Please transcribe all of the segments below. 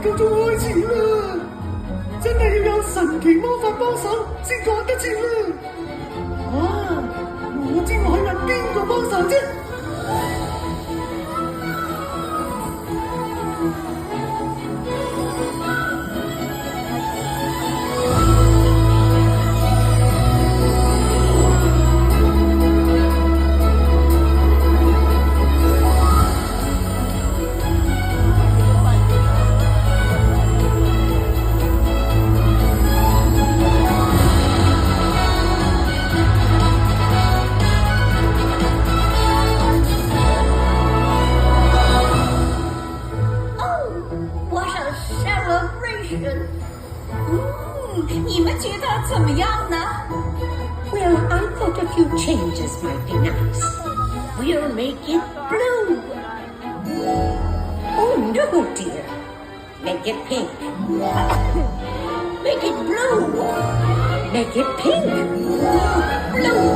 夠鐘開始啦！真係要有神奇魔法幫手先趕得切啦！啊，我知我可以揾邊個幫手啫？你们觉得怎么样呢？ Well, I thought a few changes might be nice. We'll make it blue. Oh, no, dear. Make it pink. Make it blue. Make it pink. Blue,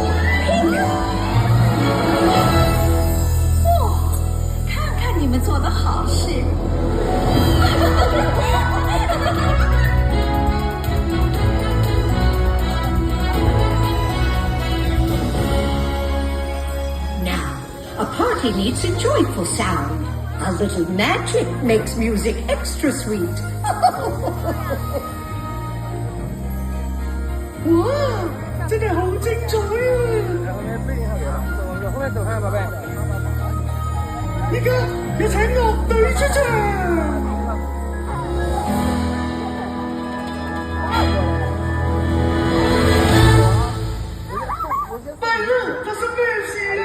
pink. 哇，看看你们做的好事。A party needs a joyful sound. A little magic makes music extra sweet. 哇，真係好精彩啊！依家要請樂隊出場。拜路，發生咩事啊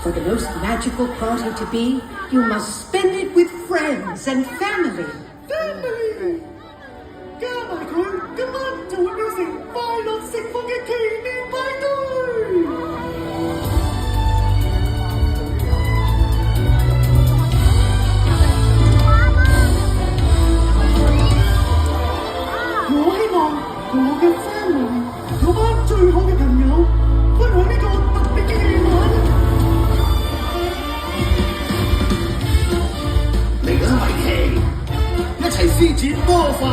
？For the most magical party to be, you must spend it with friends and family. Family 加埋佢，今晚就會變成快樂盛放嘅奇妙派對。我希望我嘅 family 嗰班最好嘅朋友分享呢個特別嘅夜晚。嚟啦，米奇，一齊施展魔法！